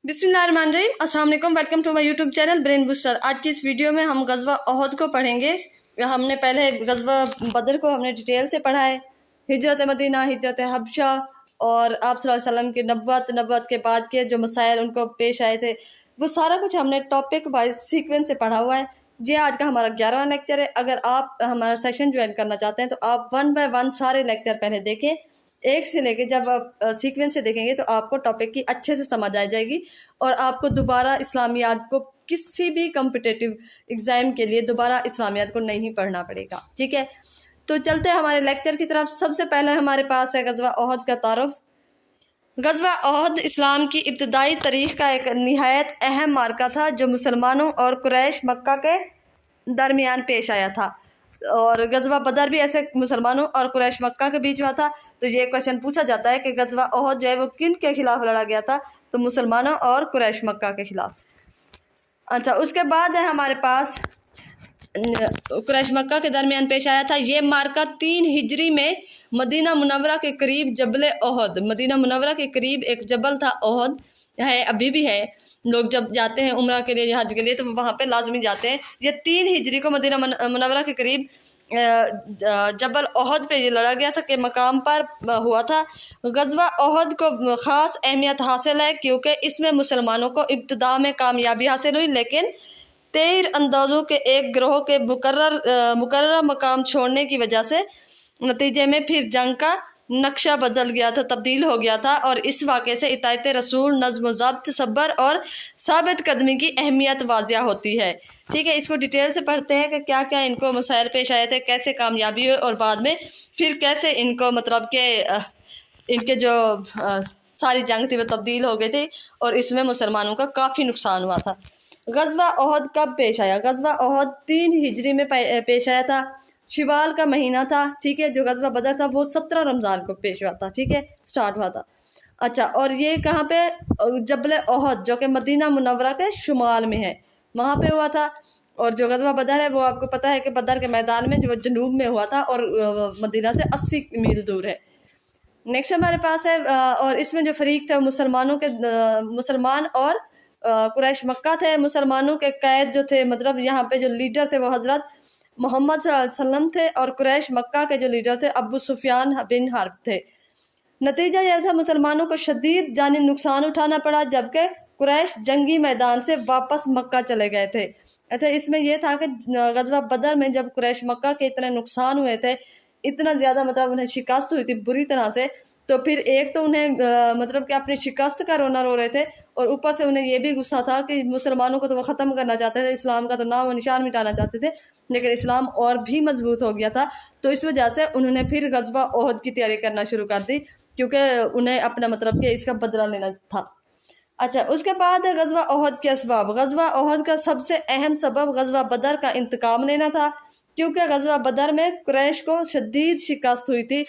बिस्मिल्लाहिर्रहमानिर्रहीम, अस्सलाम वालेकुम। Welcome to my YouTube channel Brain Booster. आज की इस वीडियो में हम गज़वा ओहद को पढ़ेंगे। हमने पहले गज़वा बदर को हमने डिटेल से पढ़ा है, हिजरत मदीना, हिजरत हबशा और आप सल्लल्लाहु अलैहि वसल्लम की नबुव्वत के बाद के जो मसाइल उनको पेश आए थे, वो सारा कुछ हमने टॉपिक वाइज सीक्वेंस से पढ़ा हुआ है। ये आज का हमारा 11वां लेक्चर है। अगर आप हमारा सेशन ज्वाइन करना चाहते हैं तो आप 1 बाय 1 सारे लेक्चर पहले देखें, एक से लेके जब आप सीक्वेंस से देखेंगे तो आपको टॉपिक की अच्छे से समझ आ जाएगी और आपको दोबारा इस्लामियात को किसी भी कॉम्पिटिटिव एग्ज़ाम के लिए दोबारा इस्लामियात को नहीं पढ़ना पड़ेगा। ठीक है, तो चलते हैं हमारे लेक्चर की तरफ। सबसे पहले हमारे पास है गज़वा ओहद का तारुफ। गज़वा ओहद इस्लाम की इब्तदाई तारीख़ का एक निहायत अहम मार्का था जो मुसलमानों और कुरैश मक्का के दरमियान पेश आया था, और गज़वा बदर भी ऐसे मुसलमानों और कुरैश मक्का के बीच हुआ था। तो ये क्वेश्चन पूछा जाता है कि गज़वा ओहद जो है वो किन के खिलाफ लड़ा गया था, तो मुसलमानों और कुरैश मक्का के खिलाफ। अच्छा, उसके बाद है हमारे पास कुरैश मक्का के दरमियान पेश आया था। ये मार्का 3 हिजरी में मदीना मुनव्वरा के करीब जबल ओहद, मदीना मुनव्वरा के करीब एक जबल था ओहद, है अभी भी है। लोग जब जाते हैं उम्रा के लिए, हज के लिए, तो वहाँ पे लाजमी जाते हैं। ये 3 हिजरी को मदीना मुनव्वरा के करीब जबल ओहद पे ये लड़ा गया था के मकाम पर हुआ था। गज़वा ओहद को ख़ास अहमियत हासिल है क्योंकि इसमें मुसलमानों को इब्तिदा में कामयाबी हासिल हुई, लेकिन तीर अंदाजों के एक गिरोह के मुकर्रर मकाम छोड़ने की वजह से नतीजे में फिर जंग का नक्शा बदल गया था, तब्दील हो गया था, और इस वाक़े से इतायत रसूल, नज़्म ज़ब्त, सब्र और साबित कदमी की अहमियत वाज़िया होती है। ठीक है, इसको डिटेल से पढ़ते हैं कि क्या क्या इनको मसाइल पेश आए थे, कैसे कामयाबी हुई और बाद में फिर कैसे इनको मतलब के इनके जो सारी जंग थी वो तब्दील हो गई थी और इसमें मुसलमानों का काफ़ी नुकसान हुआ था। गज़वा ओहद कब पेश आया? गज़वा ओहद 3 हिजरी में पेश आया था। शिवाल का महीना था। ठीक है, जो गज़वा बदर था वो 17 रमज़ान को पेश हुआ था। ठीक है, स्टार्ट हुआ था। अच्छा, और ये कहाँ पे? जबल ओहद जो कि मदीना मुनव्वरा के शुमाल में है, वहाँ पे हुआ था। और जो गज़वा बदर है वो आपको पता है कि बदर के मैदान में जो जनूब में हुआ था और मदीना से 80 मील दूर है। नेक्स्ट हमारे पास है और इसमें जो फरीक थे मुसलमान और कुरैश मक्का थे। मुसलमानों के कैद जो थे, मतलब यहाँ पे जो लीडर थे वो हज़रत मोहम्मद सल्लल्लाहु अलैहि वसल्लम थे, और कुरैश मक्का के जो लीडर थे अबू सुफियान बिन हर्ब थे। नतीजा यह था मुसलमानों को शदीद जानी नुकसान उठाना पड़ा, जबकि कुरैश जंगी मैदान से वापस मक्का चले गए थे। अच्छा, इसमें यह था कि गज़वा बदर में जब कुरैश मक्का के इतने नुकसान हुए थे, इतना ज़्यादा मतलब उन्हें शिकस्त हुई थी बुरी तरह से, तो फिर एक तो उन्हें मतलब कि अपनी शिकस्त का रोना रो रहे थे, और ऊपर से उन्हें ये भी गुस्सा था कि मुसलमानों को तो वो ख़त्म करना चाहते थे, इस्लाम का तो नाम और निशान मिटाना चाहते थे, लेकिन इस्लाम और भी मजबूत हो गया था। तो इस वजह से उन्होंने फिर गज़वा ओहद की तैयारी करना शुरू कर दी, क्योंकि उन्हें अपना मतलब कि इसका बदला लेना था। अच्छा, उसके बाद है गज़वा ओहद के असबाब। गज़वा ओहद का सबसे अहम सबब गज़वा बदर का इंतकाम लेना था, क्योंकि गज़वा बदर में कुरैश को शदीद शिकस्त हुई थी।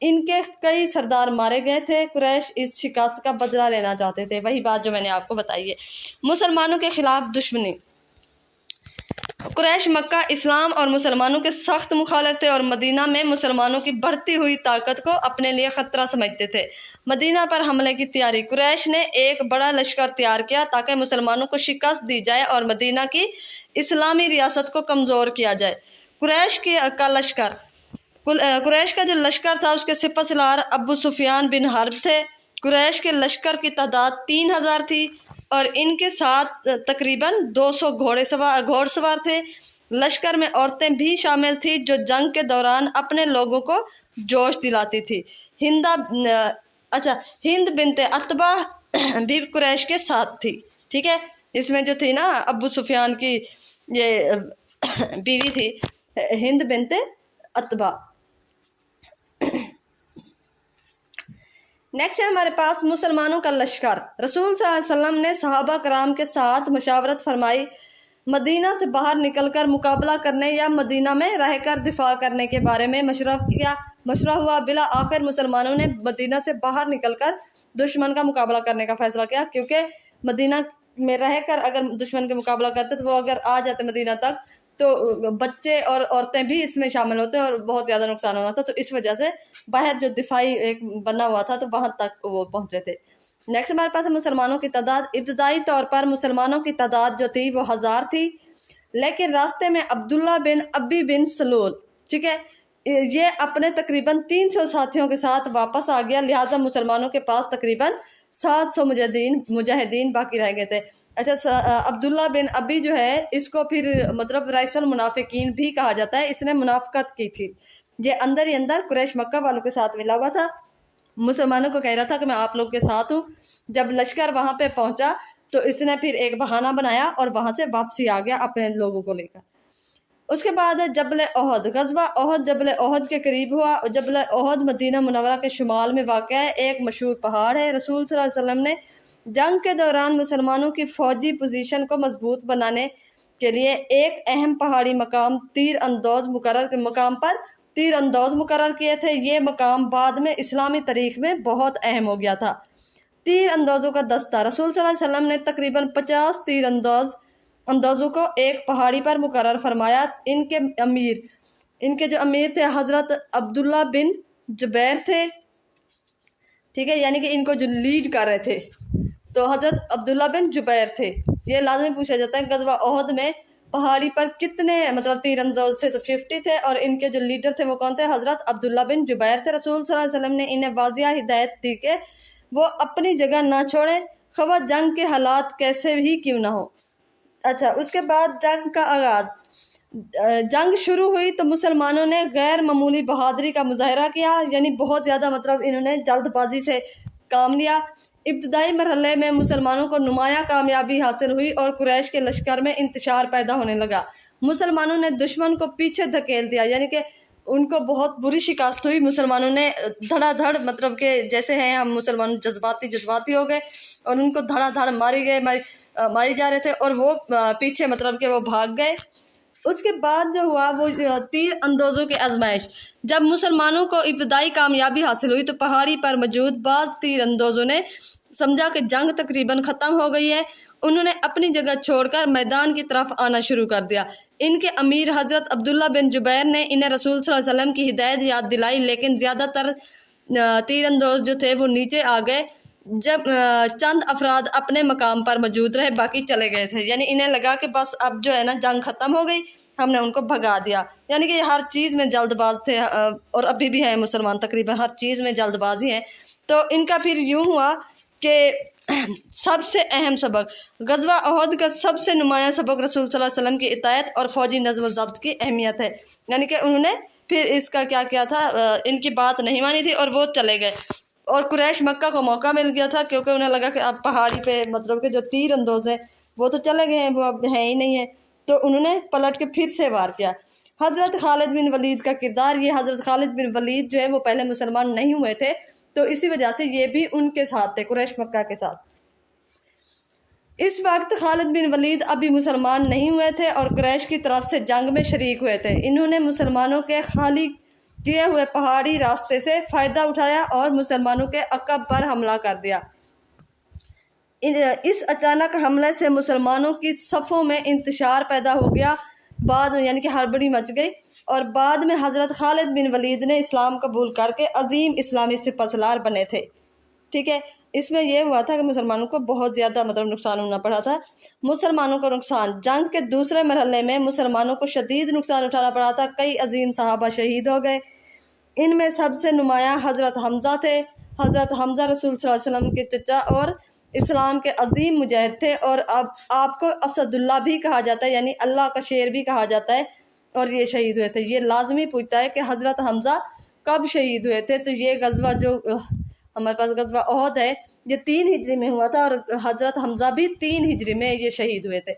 इनके कई सरदार मारे गए थे। कुरैश इस शिकस्त का बदला लेना चाहते थे, वही बात जो मैंने आपको बताई है। मुसलमानों के खिलाफ दुश्मनी। कुरैश मक्का इस्लाम और मुसलमानों के सख्त मुखालिफ थे और मदीना में मुसलमानों की बढ़ती हुई ताकत को अपने लिए ख़तरा समझते थे। मदीना पर हमले की तैयारी। कुरैश ने एक बड़ा लश्कर तैयार किया ताकि मुसलमानों को शिकस्त दी जाए और मदीना की इस्लामी रियासत को कमज़ोर किया जाए। कुरैश का जो लश्कर था उसके सिपहसालार अबू सुफियान बिन हर्ब थे। कुरैश के लश्कर की तादाद 3000 थी और इनके साथ तकरीबन 200 घोड़सवार थे। लश्कर में औरतें भी शामिल थी जो जंग के दौरान अपने लोगों को जोश दिलाती थी। हिंद बिनते अतबा भी कुरैश के साथ थी। ठीक है, इसमें जो थी ना अबू सुफियान की ये बीवी थी, हिंद बिनते अतबा। नेक्स्ट है हमारे पास मुसलमानों का लश्कर। रसूल सल्लल्लाहु अलैहि वसल्लम ने सहाबा कराम के साथ मशावरत फरमाई। मदीना से बाहर निकलकर मुकाबला करने या मदीना में रहकर दिफा करने के बारे में मशवरा हुआ। बिला आखिर मुसलमानों ने मदीना से बाहर निकलकर दुश्मन का मुकाबला करने का फैसला किया, क्योंकि मदीना में रहकर अगर दुश्मन का मुकाबला करते तो वो अगर आ जाते मदीना तक तो बच्चे और औरतें भी इसमें शामिल होते और बहुत ज़्यादा नुकसान होना था। तो इस वजह से बाहर जो दिफाई एक बना हुआ था तो वहाँ तक वो पहुँचे थे। नेक्स्ट हमारे पास है मुसलमानों की तादाद। इब्तदाई तौर पर मुसलमानों की तादाद जो थी वो 1000 थी, लेकिन रास्ते में अब्दुल्ला बिन अब्बी बिन सलूल, ठीक है, ये अपने तकरीबन 300 साथियों के साथ वापस आ गया, लिहाजा मुसलमानों के पास तकरीबन 700 मुजाहिदीन बाकी रह गए थे। अच्छा, अब्दुल्ला बिन अब्बी जो है इसको फिर मतलब रईसुल मुनाफिकीन भी कहा जाता है, इसने मुनाफकत की थी। ये अंदर ही अंदर कुरैश मक्का वालों के साथ मिला हुआ था, मुसलमानों को कह रहा था कि मैं आप लोग के साथ हूँ। जब लश्कर वहाँ पे पहुँचा तो इसने फिर एक बहाना बनाया और वहाँ से वापसी आ गया अपने लोगों को लेकर। उसके बाद है जबल ओहद। गज़वा ओहद जबल ओहद के करीब हुआ। जबल ओहद मदीना मुनव्वरा के शुमाल में वाक़या है, एक मशहूर पहाड़ है। रसूल सल्लल्लाहु अलैहि वसल्लम ने जंग के दौरान मुसलमानों की फ़ौजी पोजीशन को मजबूत बनाने के लिए एक अहम पहाड़ी मकाम तीर अंदाज मुकर्रर किए थे। ये मकाम बाद में इस्लामी तारीख में बहुत अहम हो गया था। तीर अंदाजों का दस्ता। रसूल सल्लल्लाहु अलैहि वसल्लम ने तकरीबन 50 तीर अंदाजों को एक पहाड़ी पर मुकर्रर फरमाया। इनके जो अमीर थे हज़रत अब्दुल्ला बिन जुबैर थे, ठीक है, यानी कि इनको जो लीड कर रहे थे तो हज़रत अब्दुल्ला बिन जुबैर थे। ये लाजमी पूछा जाता है गज़वा ओहद में पहाड़ी पर कितने मतलब तीर अंदाज थे, तो 50 थे, और इनके जो लीडर थे वो कौन थे? हज़रत अब्दुल्ला बिन जुबैर थे। रसूल सल्लल्लाहु अलैहि वसल्लम ने इन्हें वाज़िया हिदायत दी कि वो अपनी जगह ना छोड़ें, ख़वाह जंग के हालात कैसे ही क्यों ना हो। अच्छा, उसके बाद जंग का आगाज़। जंग शुरू हुई तो मुसलमानों ने गैर मामूली बहादुरी का मुजाहरा किया, यानी बहुत ज़्यादा मतलब इन्होंने जल्दबाजी से काम लिया। इब्तदाई मरहले में मुसलमानों को नुमाया कामयाबी हासिल हुई और कुरैश के लश्कर में इंतशार पैदा होने लगा। मुसलमानों ने दुश्मन को पीछे धकेल दिया, यानी कि उनको बहुत बुरी शिकस्त हुई। मुसलमानों ने धड़ाधड़ मतलब कि जैसे हैं हम मुसलमान जज्बाती हो गए और उनको धड़ाधड़ मारी जा रहे थे और वो पीछे मतलब कि वो भाग गए। उसके बाद जो हुआ वो तीर अंदाजों की आजमाइश। जब मुसलमानों को इब्तदाई कामयाबी हासिल हुई तो पहाड़ी पर मौजूद बाज़ तीर अंदाजों ने समझा कि जंग तकरीबन ख़त्म हो गई है। उन्होंने अपनी जगह छोड़कर मैदान की तरफ आना शुरू कर दिया। इनके अमीर हज़रत अब्दुल्ला बिन जुबैर ने इन्हें रसूल सल्लल्लाहु अलैहि वसल्लम की हिदायत याद दिलाई, लेकिन ज़्यादातर तीर अंदाज जो थे वो नीचे आ गए। जब चंद अफराद अपने मकाम पर मौजूद रहे, बाकी चले गए थे। यानी इन्हें लगा कि बस अब जो है ना जंग ख़त्म हो गई, हमने उनको भगा दिया। यानी कि हर चीज़ में जल्दबाज थे और अभी भी हैं मुसलमान, तकरीबन हर चीज़ में जल्दबाजी है। तो इनका फिर यूँ हुआ कि सबसे अहम सबक गज़वा ओहद का सबसे नुमाया सबक रसूल सल्लल्लाहु अलैहि वसल्लम की इतायत और फ़ौजी नज़्म व ज़ब्त की अहमियत है। यानी कि उन्होंने फिर इसका क्या किया था, इनकी बात नहीं मानी थी और वो चले गए और कुरैश मक्का को मौका मिल गया था, क्योंकि उन्हें लगा कि अब पहाड़ी पे मतलब कि जो तीर अंदाज हैं वो तो चले गए हैं, वो अब हैं ही नहीं है। तो उन्होंने पलट के फिर से वार किया। हज़रत खालिद बिन वलीद का किरदार। ये हज़रत खालिद बिन वलीद जो है वो पहले मुसलमान नहीं हुए थे, तो इसी वजह से ये भी उनके साथ थे, कुरैश मक्का के साथ। इस वक्त खालिद बिन वलीद अभी मुसलमान नहीं हुए थे और कुरैश की तरफ से जंग में शरीक हुए थे। इन्होंने मुसलमानों के खाली किए हुए पहाड़ी रास्ते से फ़ायदा उठाया और मुसलमानों के अक़ब पर हमला कर दिया। इस अचानक हमले से मुसलमानों की सफ़ों में इंतशार पैदा हो गया, बाद में यानी कि हड़बड़ी मच गई और बाद में हज़रत खालिद बिन वलीद ने इस्लाम कबूल करके अजीम इस्लामी सिपहसालार बने थे। ठीक है, इसमें यह हुआ था कि मुसलमानों को बहुत ज़्यादा मतलब नुकसान होना पड़ा था। मुसलमानों को नुकसान, जंग के दूसरे मरहले में मुसलमानों को शदीद नुकसान उठाना पड़ा था। कई अजीम सहाबा शहीद हो गए। इनमें सबसे नुमाया हज़रत हमज़ा थे। हज़रत हमज़ा रसूल सल्लल्लाहु अलैहि वसल्लम के चचा और इस्लाम के अजीम मुजाहिद थे और अब आपको असदुल्ला भी कहा जाता है, यानी अल्लाह का शेर भी कहा जाता है, और ये शहीद हुए थे। ये लाजमी पूछता है कि हज़रत हमज़ा कब शहीद हुए थे, तो ये गज़वा जो हमारे पास गज़वा ओहद है ये 3 हिजरी में हुआ था और हज़रत हमज़ा भी 3 हिजरी में ये शहीद हुए थे।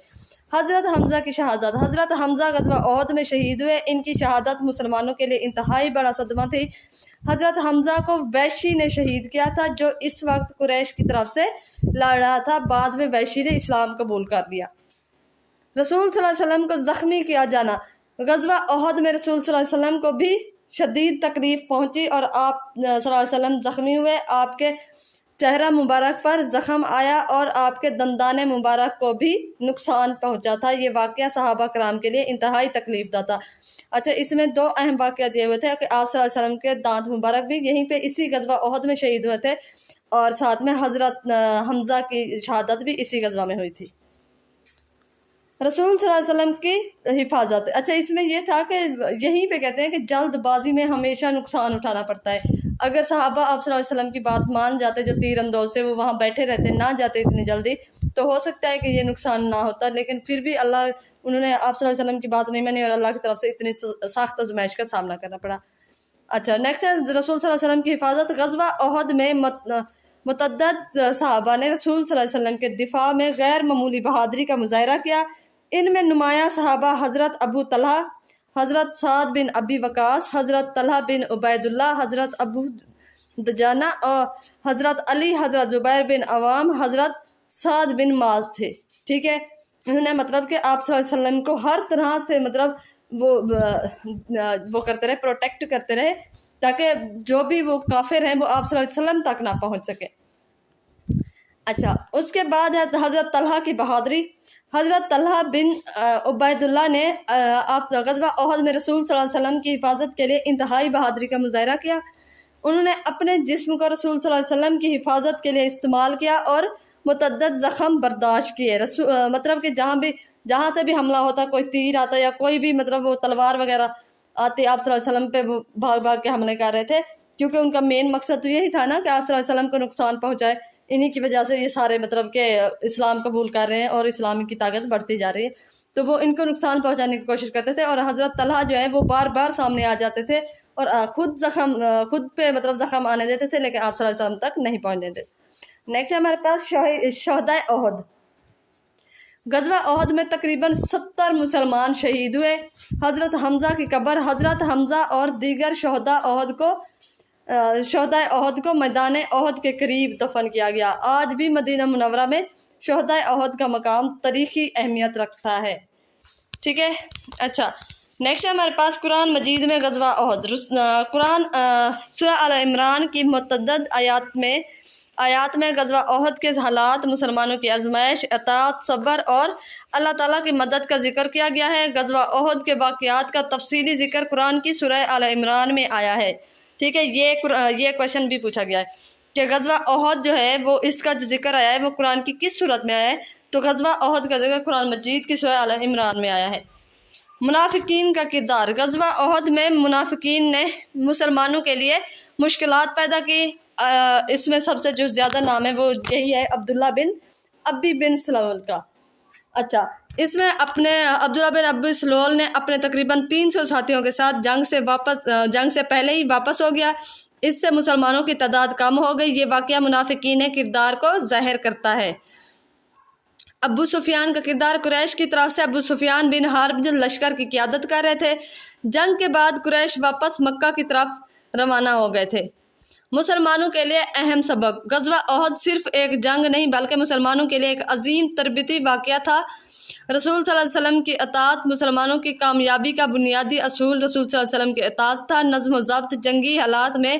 हज़रत हमज़ा की शहादत। हज़रत हमज़ा गज़वा ओहद में शहीद हुए। इनकी शहादत मुसलमानों के लिए इंतहाई बड़ा सदमा थी। हज़रत हमज़ा को वैशी ने शहीद किया था, जो इस वक्त कुरैश की तरफ से लड़ रहा था। बाद में वैशी ने इस्लाम कबूल कर लिया। रसूल सल्लल्लाहु अलैहि वसल्लम को ज़ख्मी किया जाना। गज़वा ओहद में रसूल सल्लल्लाहु अलैहि वसल्लम को भी शदीद तकलीफ़ पहुँची और आप सल्लल्लाहु अलैहि वसल्लम ज़ख्मी हुए। आपके चेहरा मुबारक पर ज़ख़म आया और आपके दंदाने मुबारक को भी नुकसान पहुँचा था। ये वाक़या सहाबा कराम के लिए इंतहाई तकलीफ़ दा था। अच्छा, इसमें 2 अहम वाक़या दिए हुए थे कि आप सल्लल्लाहु अलैहि वसल्लम के दांत मुबारक भी यहीं पे इसी गज़वा ओहद में शहीद हुए थे। اور ساتھ میں حضرت حمزہ کی شہادت بھی اسی غزوہ میں ہوئی تھی۔ رسول صلی اللہ علیہ وسلم کی حفاظت، اچھا اس میں یہ تھا کہ یہیں پہ کہتے ہیں کہ جلد بازی میں ہمیشہ نقصان اٹھانا پڑتا ہے۔ اگر صحابہ آپ صلی اللہ علیہ وسلم کی بات مان جاتے، جو تیر اندوز تھے وہ وہاں بیٹھے رہتے، نہ جاتے اتنی جلدی، تو ہو سکتا ہے کہ یہ نقصان نہ ہوتا، لیکن پھر بھی انہوں نے آپ صلی اللہ علیہ وسلم کی بات نہیں مانی اور اللہ کی طرف سے اتنی سخت آزمائش کا سامنا کرنا پڑا۔ اچھا نیکسٹ ہے رسول صلی اللہ علیہ وسلم کی حفاظت۔ غزوہ احد میں متعدد صحابہ نے رسول صلی اللہ علیہ وسلم کے دفاع میں غیر معمولی بہادری کا مظاہرہ کیا۔ ان میں نمایاں صحابہ حضرت ابو طلحہ، حضرت سعد بن ابی وقاص، حضرت طلحہ بن عبید اللہ، حضرت ابو دجانہ اور حضرت علی، حضرت زبیر بن عوام، حضرت سعد بن معاذ تھے۔ ٹھیک ہے، انہوں نے مطلب کہ آپ صلی اللہ علیہ وسلم کو ہر طرح سے مطلب وہ کرتے رہے، پروٹیکٹ کرتے رہے، تاکہ جو بھی وہ کافر ہیں وہ آپ صلی اللہ علیہ وسلم تک نہ پہنچ سکے۔ اچھا اس کے بعد ہے حضرت طلحہ کی بہادری۔ حضرت طلحہ بن عبید اللہ نے آپ غزوہ احد میں رسول صلی اللہ علیہ وسلم کی حفاظت کے لیے انتہائی بہادری کا مظاہرہ کیا۔ انہوں نے اپنے جسم کو رسول صلی اللہ علیہ وسلم کی حفاظت کے لیے استعمال کیا اور متعدد زخم برداشت کیے۔ مطلب کہ جہاں سے بھی حملہ ہوتا، کوئی تیر آتا یا کوئی بھی مطلب وہ تلوار وغیرہ آتی، آپ صلی اللہ علیہ وسلم پہ وہ بھاگ کے حملے کر رہے تھے، کیونکہ ان کا مین مقصد تو یہی تھا نا کہ آپ صلی اللہ علیہ وسلم کو نقصان پہنچائے۔ انہی کی وجہ سے یہ سارے مطلب کہ اسلام قبول کر رہے ہیں اور اسلام کی طاقت بڑھتی جا رہی ہے، تو وہ ان کو نقصان پہنچانے کی کوشش کرتے تھے۔ اور حضرت طلحہ جو ہے وہ بار بار سامنے آ جاتے تھے اور خود پہ مطلب زخم آنے دیتے تھے، لیکن آپ صلی اللہ علیہ وسلم تک نہیں پہنچنے دیتے۔ نیکسٹ ہے ہمارے پاس شہدائے احد۔ غزوہ احد میں تقریباً 70 مسلمان شہید ہوئے۔ حضرت حمزہ کی قبر، حضرت حمزہ اور دیگر شہدائے احد کو میدان احد کے قریب دفن کیا گیا۔ آج بھی مدینہ منورہ میں شہدائے احد کا مقام تاریخی اہمیت رکھتا ہے۔ ٹھیک ہے، اچھا نیکسٹ ہے ہمارے پاس قرآن مجید میں غزوہ احد۔ قرآن سورہ آل عمران کی متعدد آیات میں غزوہ احد کے حالات، مسلمانوں کی آزمائش، اطاعت، صبر اور اللہ تعالیٰ کی مدد کا ذکر کیا گیا ہے۔ غزوہ احد کے واقعات کا تفصیلی ذکر قرآن کی سورہ آل عمران میں آیا ہے۔ ٹھیک ہے، یہ کویشچن بھی پوچھا گیا ہے کہ غزوہ احد جو ہے وہ اس کا جو ذکر آیا ہے وہ قرآن کی کس صورت میں آیا ہے، تو غزوہ احد کا ذکر قرآن مجید کی سورہ آل عمران میں آیا ہے۔ منافقین کا کردار۔ غزوہ احد میں منافقین نے مسلمانوں کے لیے مشکلات پیدا کی۔ اس میں سب سے جو زیادہ نام ہے وہ یہی ہے عبداللہ بن ابی بن سلول کا۔ اچھا اس میں عبداللہ بن ابی سلول نے اپنے تقریباً 300 ساتھیوں کے ساتھ جنگ سے پہلے ہی واپس ہو گیا۔ اس سے مسلمانوں کی تعداد کم ہو گئی۔ یہ واقعہ منافقین کردار کو ظاہر کرتا ہے۔ ابو سفیان کا کردار۔ قریش کی طرف سے ابو سفیان بن حرب لشکر کی قیادت کر رہے تھے۔ جنگ کے بعد قریش واپس مکہ کی طرف روانہ ہو گئے تھے۔ مسلمانوں کے لیے اہم سبق۔ غزوہ احد صرف ایک جنگ نہیں بلکہ مسلمانوں کے لیے ایک عظیم تربیتی واقعہ تھا۔ رسول صلی اللہ علیہ وسلم کی اطاعت مسلمانوں کی کامیابی کا بنیادی اصول رسول صلی اللہ علیہ وسلم کی اطاعت تھا۔ نظم و ضبط۔ جنگی حالات میں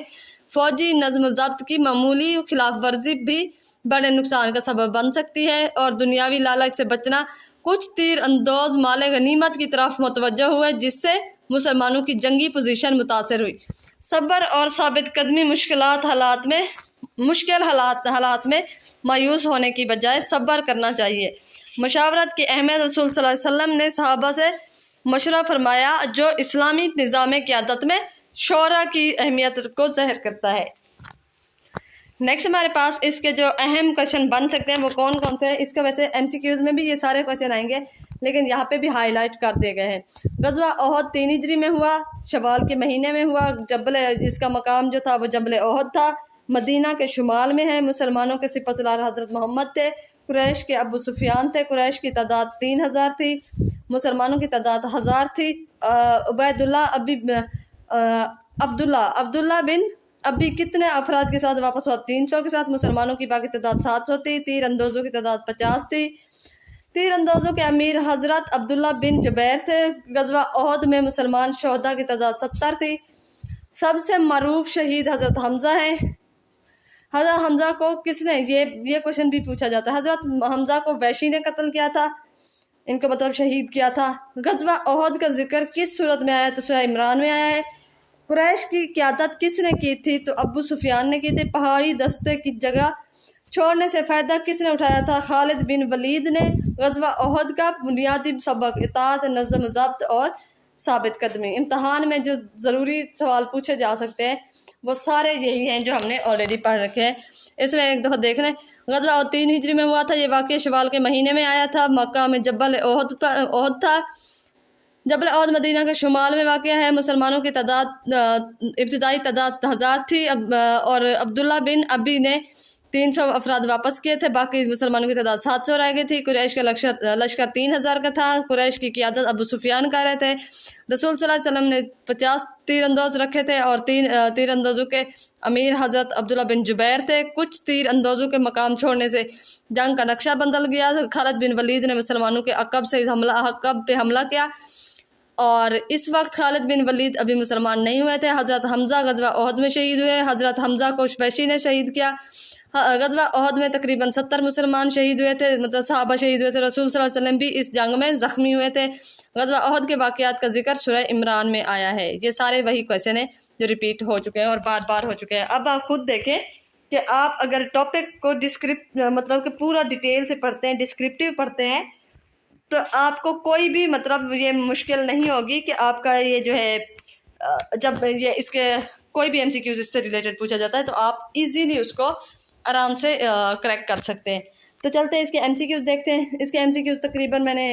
فوجی نظم و ضبط کی معمولی خلاف ورزی بھی بڑے نقصان کا سبب بن سکتی ہے، اور دنیاوی لالچ سے بچنا۔ کچھ تیر اندوز مال غنیمت کی طرف متوجہ ہوئے جس سے مسلمانوں کی جنگی پوزیشن متاثر ہوئی۔ صبر اور ثابت قدمی۔ مشکل حالات میں مایوس ہونے کی بجائے صبر کرنا چاہیے۔ مشاورت کی اہمیت۔ رسول صلی اللہ علیہ وسلم نے صحابہ سے مشورہ فرمایا، جو اسلامی نظام قیادت میں شورا کی اہمیت کو ظاہر کرتا ہے۔ نیکسٹ ہمارے پاس اس کے جو اہم کویشچن بن سکتے ہیں وہ کون سے ہیں۔ اس کا ویسے ایم سی کیوز میں بھی یہ سارے کویشچن آئیں گے، لیکن یہاں پہ بھی ہائی لائٹ کر دیے گئے ہیں۔ غزوہ احد 3 ہجری میں ہوا، شوال کے مہینے میں ہوا۔ اس کا مقام جو تھا وہ جبل احد تھا، مدینہ کے شمال میں ہے۔ مسلمانوں کے سپہ سالار حضرت محمد تھے۔ قریش کے ابو سفیان تھے۔ قریش کی تعداد 3000 تھی، مسلمانوں کی تعداد 1000 تھی۔ عبداللہ بن ابی کتنے افراد کے ساتھ واپس ہوا؟ 300 کے ساتھ۔ مسلمانوں کی باقی تعداد 700 تھی۔ تیر اندوزوں کی تعداد 50 تھی۔ تیر اندوزوں کے امیر حضرت عبداللہ بن جبیر تھے۔ غزوہ احد میں مسلمان شہداء کی تعداد 70 تھی۔ سب سے معروف شہید حضرت حمزہ ہیں۔ حضرت حمزہ کو کس نے، یہ کوشچن بھی پوچھا جاتا ہے، حضرت حمزہ کو وحشی نے قتل کیا تھا، ان کو مطلب شہید کیا تھا۔ غزوہ احد کا ذکر کس صورت میں آیا ہے؟ تو سورہ عمران میں آیا ہے۔ कुरैश की क़यादत किसने की थी? तो अबू सुफियान ने की थी। पहाड़ी दस्ते की जगह छोड़ने से फ़ायदा किसने उठाया था? खालिद बिन वलीद ने। ग़ज़वा ओहद का बुनियादी सबक इताअत, नज़्म ज़ब्त और साबित कदमी। इम्तहान में जो ज़रूरी सवाल पूछे जा सकते हैं वो सारे यही हैं जो हमने ऑलरेडी पढ़ रखे हैं। इसमें एक दफ़ा देख लें। ग़ज़वा ओहद 3 हिजरी में हुआ था। ये वाक़या शवाल के महीने में आया था। मक्का में जबल ओहद था। जबल ओहद मदीना के शुमाल में वाक़या है। मुसलमानों की तादाद इब्तिदाई तादाद 1000 थी। और अब्दुल्ला बिन अबी ने 300 अफराद वापस किए थे। बाकी मुसलमानों की तादाद 700 रह गई थी। कुरैश का लश्कर 3000 का था। कुरैश की क़यादत अबू सुफियान कर रहे थे। रसूल सल्लल्लाहु अलैहि वसल्लम ने 50 तीरंदाज रखे थे और 3 तीरंदाजों के अमीर हज़रत अब्दुल्ला बिन जुबैर थे। कुछ तीरंदाजों के मकाम छोड़ने से जंग का नक्शा बदल गया। खालिद बिन वलीद ने मुसलमानों के अक़ब पे हमला किया और इस वक्त खालिद बिन वलीद अभी मुसलमान नहीं हुए थे। हज़रत हमज़ा ग़ज़वा ओहद में शहीद हुए। हज़रत हमज़ा को वहशी ने शहीद किया। ग़ज़वा ओहद में तकरीबन 70 मुसलमान शहीद हुए थे, मतलब सहाबा शहीद हुए थे। रसूल सल्लल्लाहु अलैहि वसल्लम भी इस जंग में ज़ख्मी हुए थे। ग़ज़वा ओहद के वाक़यात का जिक्र सूरह इमरान में आया है। ये सारे वही क्वेश्चन हैं जो रिपीट हो चुके हैं और बार बार हो चुके हैं। अब आप खुद देखें कि आप अगर टॉपिक को मतलब कि पूरा डिटेल से पढ़ते हैं, डिस्क्रिप्टिव पढ़ते हैं, तो आपको कोई भी मतलब ये मुश्किल नहीं होगी कि आपका ये जो है जब ये इसके कोई भी MCQs इससे रिलेटेड पूछा जाता है तो आप इजीली उसको आराम से क्रैक कर सकते हैं। तो चलते हैं इसके MCQs देखते हैं। इसके MCQs तकरीबन मैंने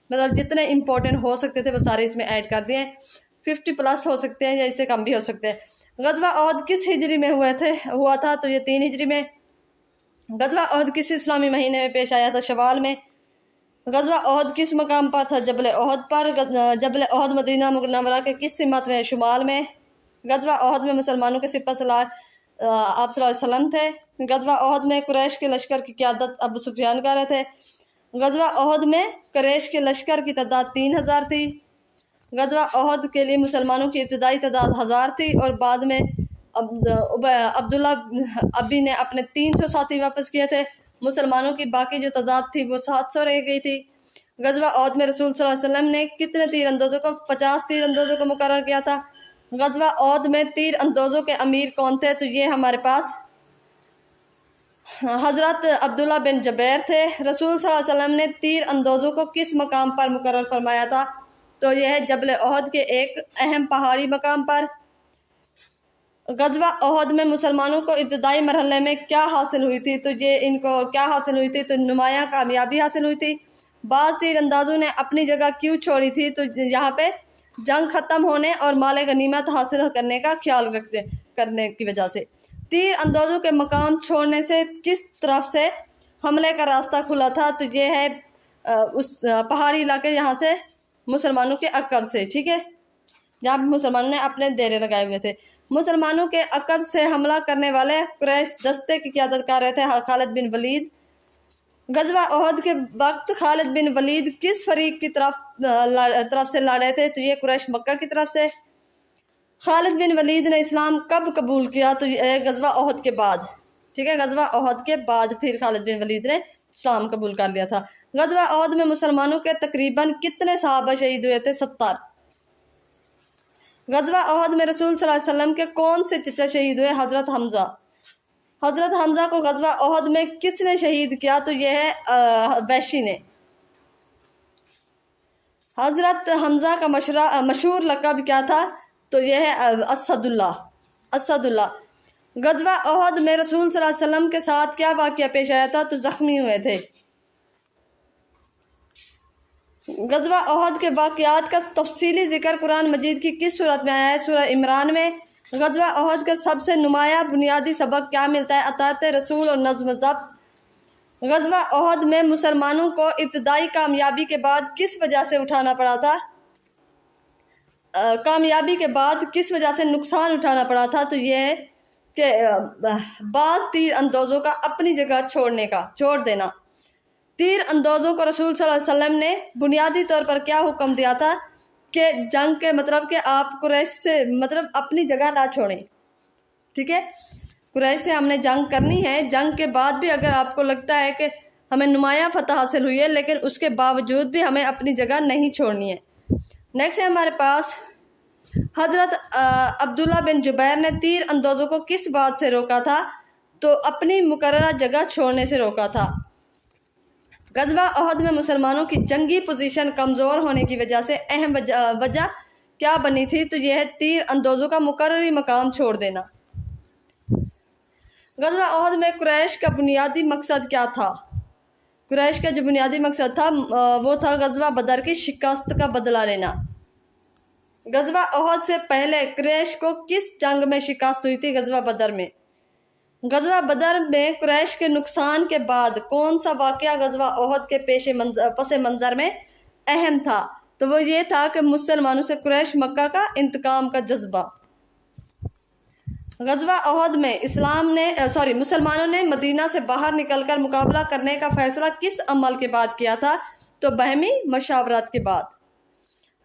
मतलब जितने इंपॉर्टेंट हो सकते थे वो सारे इसमें ऐड कर दिए। 50+ हो सकते हैं या इससे कम भी हो सकते हैं। ग़ज़वा ओहद किस हिजरी में हुआ था? तो ये 3 हिजरी में। ग़ज़वा ओहद किस इस्लामी महीने में पेश आया था? शवाल में। ग़ज़वा ओहद किस मकाम पर था? जबल ओहद पर। जबल ओहद मदीना मुनव्वरा के किस सिमत में? शुमाल में। ग़ज़वा ओहद में मुसलमानों के सिपह सलार आप सल्लल्लाहु अलैहि वसल्लम थे। ग़ज़वा ओहद में कुरैश के लश्कर की क़यादत अबू सुफियान कर रहे थे। ग़ज़वा ओहद में कुरैश के लश्कर की तादाद 3000 थी। ग़ज़वा ओहद के लिए मुसलमानों की इब्तिदाई तादाद 1000 थी और बाद में अब्दुल्ला अबी ने अपने 300 साथी वापस किए थे। मुसलमानों की बाकी जो तादाद थी वो 700 रह गई थी। ग़ज़वा ओहद में रसूल सल्लल्लाहु अलैहि वसल्लम ने कितने तीरंदाजों को 50 तीरंदाजों को मुकर्रर किया था। ग़ज़वा ओहद में तीरंदाजों के अमीर कौन थे? तो ये हमारे पास हज़रत अब्दुल्ला बिन जुबैर थे। रसूल सल्लल्लाहु अलैहि वसल्लम ने तीरंदाजों को किस मकाम पर मुकर्रर फरमाया था? तो यह है जबल ओहद के एक अहम पहाड़ी मकाम पर। ग़ज़वा ओहद में मुसलमानों को इब्तिदाई मरहले में क्या हासिल हुई थी? तो ये इनको क्या हासिल हुई थी? तो नुमायाँ कामयाबी हासिल हुई थी। बाज़ तीरंदाजों ने अपनी जगह क्यों छोड़ी थी? तो यहाँ पे जंग ख़त्म होने और माल गनीमत हासिल करने का ख्याल करने की वजह से। तीर अंदाजों के मकाम छोड़ने से किस तरफ से हमले का रास्ता खुला था? तो ये है उस पहाड़ी इलाके यहाँ से मुसलमानों के अक़ब से, ठीक है, जहाँ मुसलमानों ने अपने डेरे लगाए हुए थे। मुसलमानों के अक़ब से हमला करने वाले कुरैश दस्ते की क़यादत कर रहे थे खालिद बिन वलीद। ग़ज़वा ओहद के वक्त खालिद बिन वलीद किस फरीक की तरफ से लड़ रहे थे? तो ये कुरैश मक्का की तरफ से। खालिद बिन वलीद ने इस्लाम कब कबूल किया? तो ये ग़ज़वा ओहद के बाद, ठीक है, ग़ज़वा ओहद के बाद फिर खालिद बिन वलीद ने इस्लाम कबूल कर लिया था। ग़ज़वा ओहद में मुसलमानों के तकरीबन कितने सहाबा शहीद हुए थे? 70। ग़ज़वा ओहद में रसूल सल्लल्लाहु अलैहि वसल्लम के कौन से चचा शहीद हुए? हज़रत हमज़ा। हज़रत हमज़ा को ग़ज़वा ओहद में किसने शहीद किया? तो यह है वहशी ने। हज़रत हमज़ा का मशहूर लक़ब क्या था? तो यह है असदुल्ला। ग़ज़वा ओहद में रसूल सल्लल्लाहु अलैहि वसल्लम के साथ क्या वाक़या पेश आया था? तो ज़ख्मी हुए थे। ग़ज़वा ओहद के वाक़यात का तफसीली ज़िक्र कुरान मजीद की किस सूरत में आया है? सूरह इमरान में। ग़ज़वा ओहद का सबसे नुमाया बुनियादी सबक क्या मिलता है? अताअत रसूल और नज़्म ज़ब्त। ग़ज़वा ओहद में मुसलमानों को इब्तिदाई कामयाबी के बाद किस वजह से उठाना पड़ा था? कामयाबी के बाद किस वजह से नुकसान उठाना पड़ा था? तो ये है कि बाज़ तीर अंदाज़ों का अपनी जगह छोड़ देना। तीर अंदाज़ों को रसूल सल्लल्लाहु अलैहि वसल्लम ने बुनियादी तौर पर क्या हुक्म दिया था कि जंग के मतलब कि आप कुरैश से मतलब अपनी जगह ना छोड़ें, ठीक है, कुरैश से हमने जंग करनी है। जंग के बाद भी अगर आपको लगता है कि हमें नुमाया फतह हासिल हुई है लेकिन उसके बावजूद भी हमें अपनी जगह नहीं छोड़नी है। नेक्स्ट है हमारे पास हज़रत अब्दुल्ला बिन जुबैर ने तीर अंदाजों को किस बात से रोका था? तो अपनी मुकर्ररा जगह छोड़ने से रोका था। गज़वा ओहद में मुसलमानों की जंगी पोजीशन कमज़ोर होने की वजह से अहम वजह क्या बनी थी? तो यह है तीर अंदाजों का मुकर्ररी मकाम छोड़ देना। गज़वा ओहद में कुरैश का बुनियादी मकसद क्या था? कुरैश का जो बुनियादी मकसद था वो था गज़वा बदर की शिकस्त का बदला लेना। गज़वा ओहद से पहले कुरैश को किस जंग में शिकस्त हुई थी? गज़वा बदर में। गज़वा बदर में कुरैश के नुकसान के बाद कौन सा वाक़या गज़वा ओहद के पस मंज़र में अहम था? तो वो ये था कि मुसलमानों से कुरैश मक्का का इंतकाम का जज्बा। गज़वा ओहद में मुसलमानों ने मदीना से बाहर निकलकर मुकाबला करने का फ़ैसला किस अमल के बाद किया था? तो बहमी मशावरत के बाद।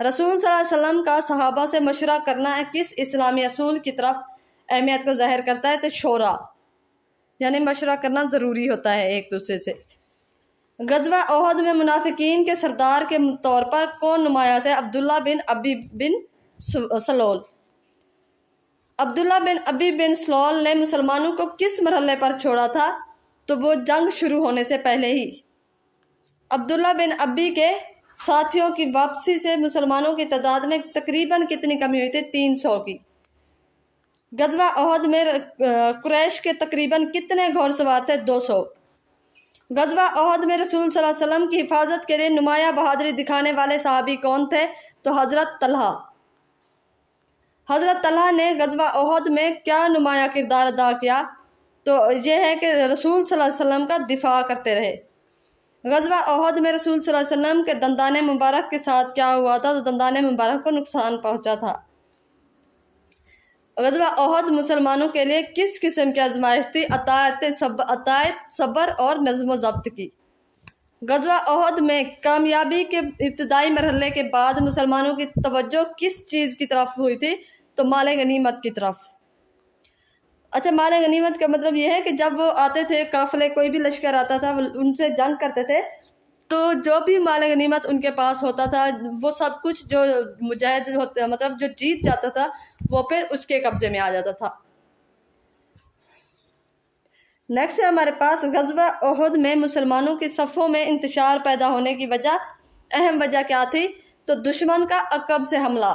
रसूल सल्लल्लाहु अलैहि वसल्लम का सहाबा से मशवरा करना किस इस्लामी असूल की तरफ अहमियत को ज़ाहिर करता है? तो शोरा, यानी मशवरा करना ज़रूरी होता है एक दूसरे से। गज़वा ओहद में मुनाफिकीन के सरदार के तौर पर कौन नुमाया थे? अब्दुल्ला बिन अबी बिन सलोल। अब्दुल्ला बिन अबी बिन सलोल ने मुसलमानों को किस मरहले पर छोड़ा था? तो वो जंग शुरू होने से पहले ही। अब्दुल्ला बिन अबी के साथियों की वापसी से मुसलमानों की तादाद में तकरीबन कितनी कमी हुई थी? 300 की। गज़वा ओहद में कुरैश के तकरीबन कितने घोड़सवार थे? 200। गज़वा ओहद में रसूल सल्लल्लाहु अलैहि वसल्लम की हिफाजत के लिए नुमाया बहादुरी दिखाने वाले सहाबी कौन थे? तो हज़रत तलहा। हज़रत तलहा ने गज़वा ओहद में क्या नुमाया किरदार अदा किया? तो यह है कि रसूल सल्लल्लाहु अलैहि वसल्लम का दिफा करते रहे। गज़वा ओहद में रसूल सल्लल्लाहु अलैहि वसल्लम के दंदाने मुबारक के साथ क्या हुआ था? तो दंदाने मुबारक को नुकसान पहुंचा था। गज़वा ओहद मुसलमानों के लिए किस किस्म की आजमाइश थी? अतायत, सब्र और नज़्म ज़ब्त की। गज़वा ओहद में कामयाबी के इब्तिदाई मरहले के बाद मुसलमानों की तवज्जो किस चीज़ की तरफ हुई थी? तो माल गनीमत की तरफ। अच्छा, माल गनीमत का मतलब यह है कि जब वो आते थे काफ़िले, कोई भी लश्कर आता था, उनसे जंग करते थे, तो जो भी माल गनीमत उनके पास होता था वो सब कुछ जो मुजाहिद होते मतलब जो जीत जाता था वो फिर उसके कब्जे में आ जाता था। नेक्स्ट है हमारे पास गज़वा ओहद में मुसलमानों की सफ़ों में इंतशार पैदा होने की अहम वजह क्या थी? तो दुश्मन का अकब से हमला।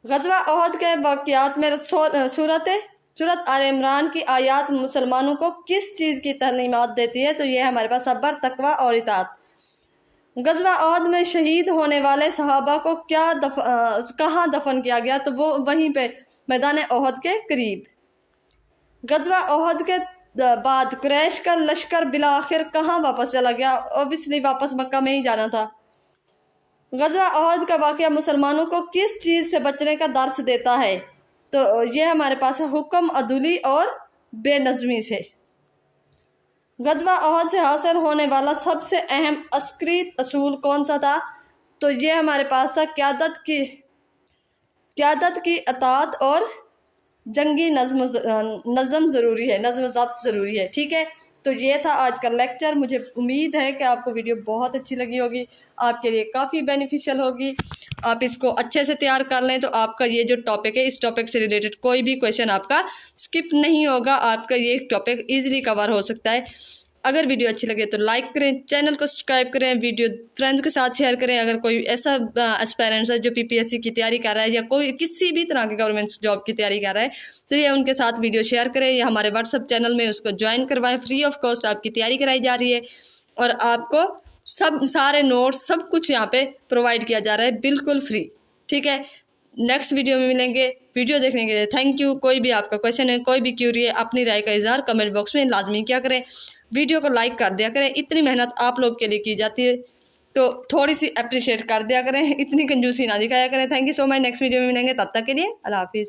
गज़वा ओहद के वाक़यात में सूरत आल इमरान की आयत मुसलमानों को किस चीज़ की तालीमात देती है? तो यह हमारे पास सब्र, तकवा और इताअत। गज़वा ओहद में शहीद होने वाले सहाबा को कहाँ दफन किया गया? तो वो वहीं पे मैदान ओहद के करीब। गज़वा ओहद के बाद कुरैश का लश्कर बिला आखिर कहाँ वापस चला गया? ऑब्वियसली वापस मक्का में ही जाना था। गज़वा ओहद का वाक़या मुसलमानों को किस चीज़ से बचने का दर्स देता है? तो ये हमारे पास है हुक्म अदुली और बेनज़मी से। गज़वा ओहद से हासिल होने वाला सबसे अहम अस्करी असूल कौन सा था? तो ये हमारे पास था क़यादत की अताअत और जंगी नज़म ज़रूरी है, नज़्म ज़ब्त ज़रूरी है। ठीक है, तो ये था आज का लेक्चर। मुझे उम्मीद है कि आपको वीडियो बहुत अच्छी लगी होगी, आपके लिए काफ़ी बेनिफिशियल होगी। आप इसको अच्छे से तैयार कर लें तो आपका ये जो टॉपिक है, इस टॉपिक से रिलेटेड कोई भी क्वेश्चन आपका स्किप नहीं होगा, आपका ये टॉपिक ईजिली कवर हो सकता है। अगर वीडियो अच्छी लगे तो लाइक करें, चैनल को सब्सक्राइब करें, वीडियो फ्रेंड्स के साथ शेयर करें। अगर कोई ऐसा एस्पायरेंट्स है जो PPSC की तैयारी कर रहा है या कोई किसी भी तरह की गवर्नमेंट जॉब की तैयारी कर रहा है तो ये उनके साथ वीडियो शेयर करें या हमारे व्हाट्सअप चैनल में उसको ज्वाइन करवाएं। फ्री ऑफ कॉस्ट आपकी तैयारी कराई जा रही है और आपको सारे नोट्स सब कुछ यहाँ पे प्रोवाइड किया जा रहा है बिल्कुल फ्री। ठीक है, नेक्स्ट वीडियो में मिलेंगे। वीडियो देखने के लिए थैंक यू। कोई भी आपका क्वेश्चन है, कोई भी क्यूरी है, अपनी राय का इजहार कमेंट बॉक्स में लाजमी क्या करें। वीडियो को लाइक कर दिया करें, इतनी मेहनत आप लोग के लिए की जाती है तो थोड़ी सी अप्रिशिएट कर दिया करें, इतनी कंजूसी ना दिखाया करें। Thank you so much. Next video में मिलेंगे, तब तक के लिए अल्लाह हाफिज़।